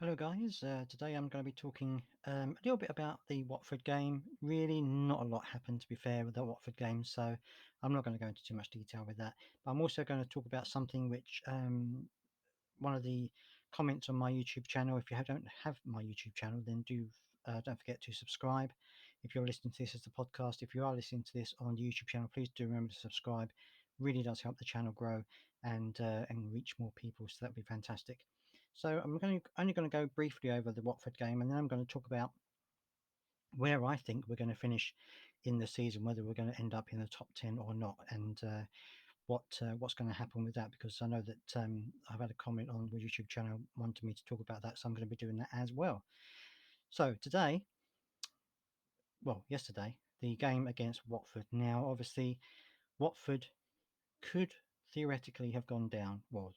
Hello guys, today I'm going to be talking a little bit about the Watford game. Really not a lot happened, to be fair, with the Watford game, so I'm not going to go into too much detail with that. But I'm also going to talk about something which one of the comments on my YouTube channel. If you don't have my YouTube channel, then don't forget to subscribe. If you're listening to this as a podcast, if you are listening to this on the YouTube channel, please do remember to subscribe. Really does help the channel grow and reach more people, so that'd be fantastic. So I'm only going to go briefly over the Watford game, and then I'm going to talk about where I think we're going to finish in the season, whether we're going to end up in the top 10 or not, and what's going to happen with that, because I know that I've had a comment on the YouTube channel wanting me to talk about that, so I'm going to be doing that as well. So yesterday, the game against Watford. Now, obviously, Watford could theoretically have gone down. Well,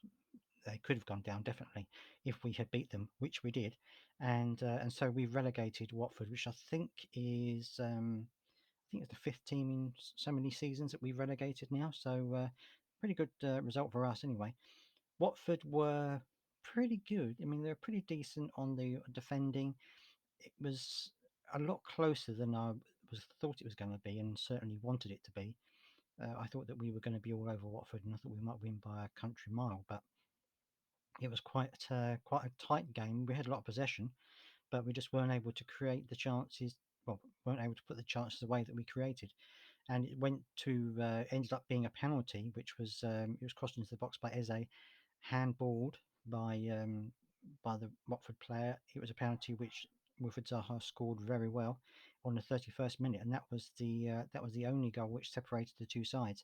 they could have gone down definitely if we had beat them, which we did, and so we've relegated Watford, which I think is I think it's the fifth team in so many seasons that we've relegated now. So pretty good result for us anyway. Watford were pretty good. I mean, they're pretty decent on the defending. It was a lot closer than I thought it was going to be, and certainly wanted it to be. I thought that we were going to be all over Watford, and I thought we might win by a country mile, but it was quite a tight game. We had a lot of possession, but we just weren't able to create the chances. Well, weren't able to put the chances away that we created, and it ended up being a penalty, which was it was crossed into the box by Eze, handballed by the Watford player. It was a penalty which Wilfried Zaha scored very well on the 31st minute, and that was the only goal which separated the two sides.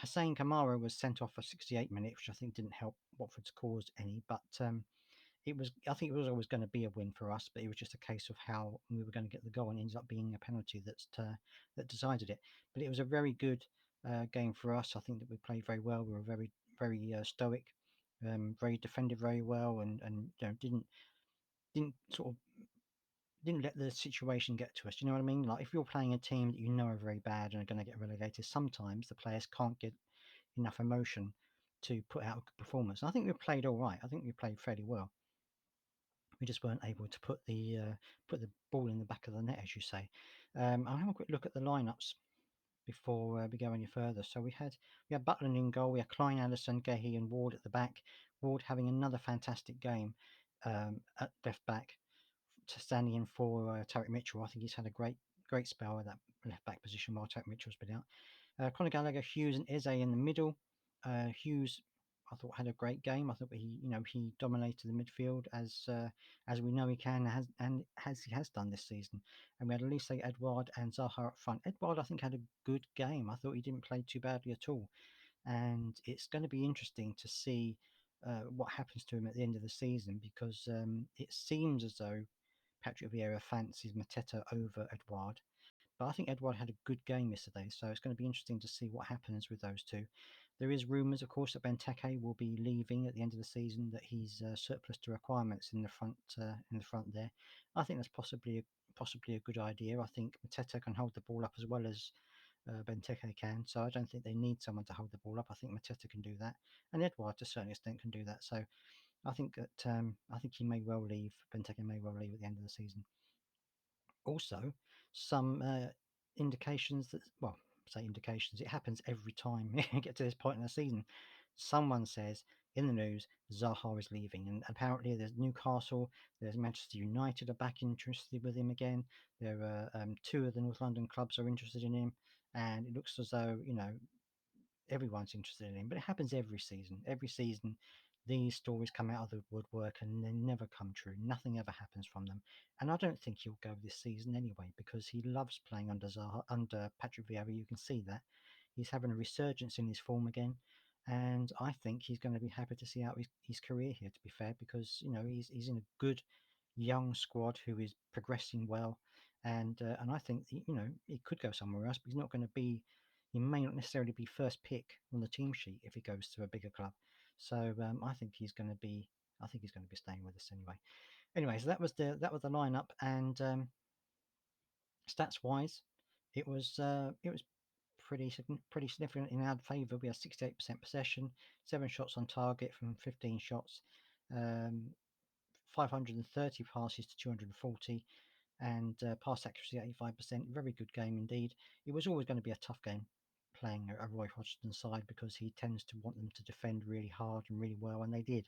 Hussein Kamara was sent off for 68 minutes, which I think didn't help Watford's cause any, but I think it was always going to be a win for us, but it was just a case of how we were going to get the goal, and it ended up being a penalty that decided it. But it was a very good game for us. I think that we played very well. We were very stoic, very defended very well, and didn't sort of didn't let the situation get to us. You know what I mean? Like if you're playing a team that you know are very bad and are going to get relegated, sometimes the players can't get enough emotion to put out a good performance. And I think we played all right. I think we played fairly well. We just weren't able to put the ball in the back of the net, as you say. I'll have a quick look at the lineups before we go any further. So we had Butland in goal, we had Klein, Allison, Gehi, and Ward at the back. Ward having another fantastic game at left back, standing in for Tarek Mitchell. I think he's had a great spell at that left back position while Tarek Mitchell's been out. Conor Gallagher, Hughes, and Eze in the middle. Hughes, I thought, had a great game. I thought he dominated the midfield as we know he can, as he has done this season. And we had Elise, Edouard, and Zaha up front. Edouard, I think, had a good game. I thought he didn't play too badly at all, and it's going to be interesting to see what happens to him at the end of the season, because it seems as though Patrick Vieira fancies Mateta over Edouard. But I think Edouard had a good game yesterday, so it's going to be interesting to see what happens with those two. There is rumours, of course, that Benteke will be leaving at the end of the season, that he's surplus to requirements in the front there. I think that's possibly a good idea. I think Mateta can hold the ball up as well as Benteke can, so I don't think they need someone to hold the ball up. I think Mateta can do that, and Edouard to a certain extent can do that. So I think he may well leave. Benteke may well leave at the end of the season. Also, some indications that, well, say indications, it happens every time you get to this point in the season. Someone says in the news Zaha is leaving, and apparently there's Newcastle, there's Manchester United are back interested with him again. There are two of the North London clubs are interested in him, and it looks as though everyone's interested in him. But it happens every season. Every season, these stories come out of the woodwork and they never come true. Nothing ever happens from them. And I don't think he'll go this season anyway, because he loves playing under Patrick Vieira. You can see that he's having a resurgence in his form again. And I think he's going to be happy to see out his career here, to be fair, because he's in a good young squad who is progressing well, and I think he could go somewhere else, but he's not going to be. He may not necessarily be first pick on the team sheet if he goes to a bigger club. So I think he's going to be. I think he's going to be staying with us anyway. Anyway, so that was the lineup, and stats wise, it was pretty significant in our favour. We had 68% possession, 7 shots on target from 15 shots. Um, 530 passes to 240, and pass accuracy 85%. Very good game indeed. It was always going to be a tough game playing a Roy Hodgson side because he tends to want them to defend really hard and really well, and they did,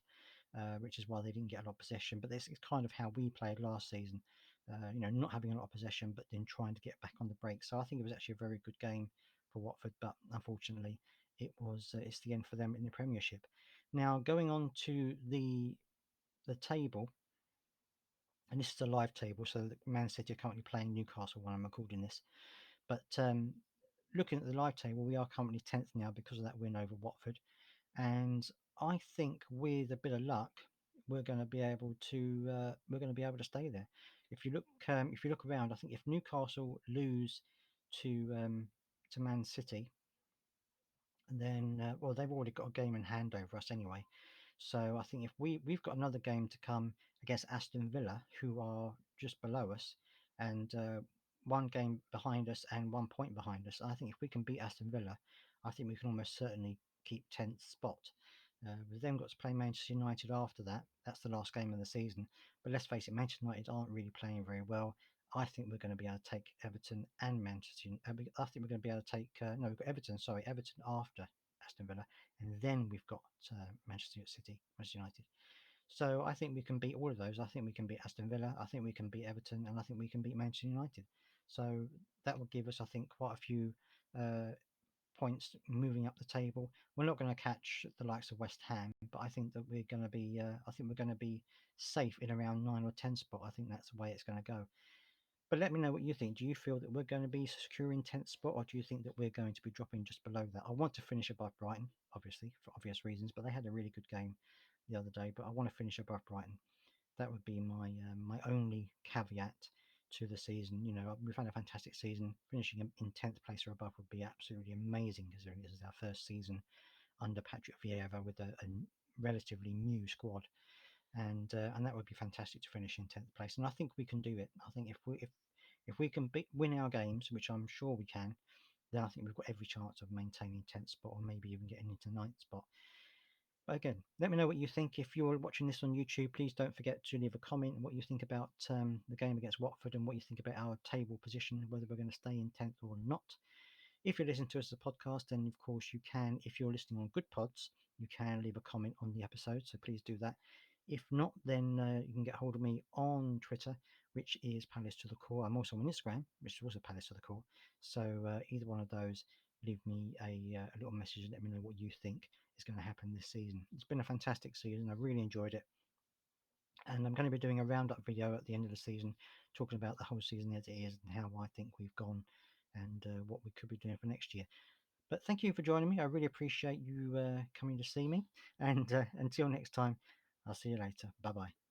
which is why they didn't get a lot of possession. But this is kind of how we played last season. Not having a lot of possession, but then trying to get back on the break. So I think it was actually a very good game for Watford, but unfortunately, it's the end for them in the Premiership. Now going on to the table, and this is a live table, so Man City are currently playing Newcastle when I'm recording this. But looking at the live table, we are currently 10th now because of that win over Watford, and I think with a bit of luck, we're going to be able to stay there. If you look around, I think if Newcastle lose to Man City, then well, they've already got a game in hand over us anyway. So I think if we've got another game to come against Aston Villa, who are just below us, and one game behind us and 1 point behind us. I think if we can beat Aston Villa, I think we can almost certainly keep 10th spot. We've then got to play Manchester United after that. That's the last game of the season. But let's face it, Manchester United aren't really playing very well. I think we're going to be able to take Everton and Manchester. I think we're going to be able to take no, we've got Everton. Sorry, Everton after Aston Villa, and then we've got Manchester City, Manchester United. So I think we can beat all of those. I think we can beat Aston Villa. I think we can beat Everton, and I think we can beat Manchester United. So that will give us, I think, quite a few uh, points moving up the table. We're not going to catch the likes of West Ham, but I think that we're going to be. I think we're going to be safe in around 9 or 10 spot. I think that's the way it's going to go. But let me know what you think. Do you feel that we're going to be securing 10th spot, or do you think that we're going to be dropping just below that? I want to finish above Brighton, obviously, for obvious reasons, but they had a really good game the other day. But I want to finish above Brighton. That would be my only caveat to the season. We've had a fantastic season. Finishing in 10th place or above would be absolutely amazing, considering this is our first season under Patrick Vieira with a relatively new squad, and that would be fantastic to finish in 10th place. And I think we can do it. I think if we can win our games, which I'm sure we can, then I think we've got every chance of maintaining 10th spot or maybe even getting into ninth spot. But again, let me know what you think. If you're watching this on YouTube, please don't forget to leave a comment what you think about the game against Watford and what you think about our table position, whether we're going to stay in 10th or not. If you listen to us as a podcast, then of course you can, if you're listening on Good Pods, you can leave a comment on the episode. So please do that. If not, then you can get hold of me on Twitter, which is Palace to the Core. I'm also on Instagram, which is also Palace to the Core. So either one of those, leave me a little message and let me know what you think is going to happen this season. It's been a fantastic season. I really enjoyed it. And I'm going to be doing a roundup video at the end of the season, talking about the whole season as it is and how I think we've gone and what we could be doing for next year. But thank you for joining me. I really appreciate you coming to see me. And until next time, I'll see you later. Bye bye.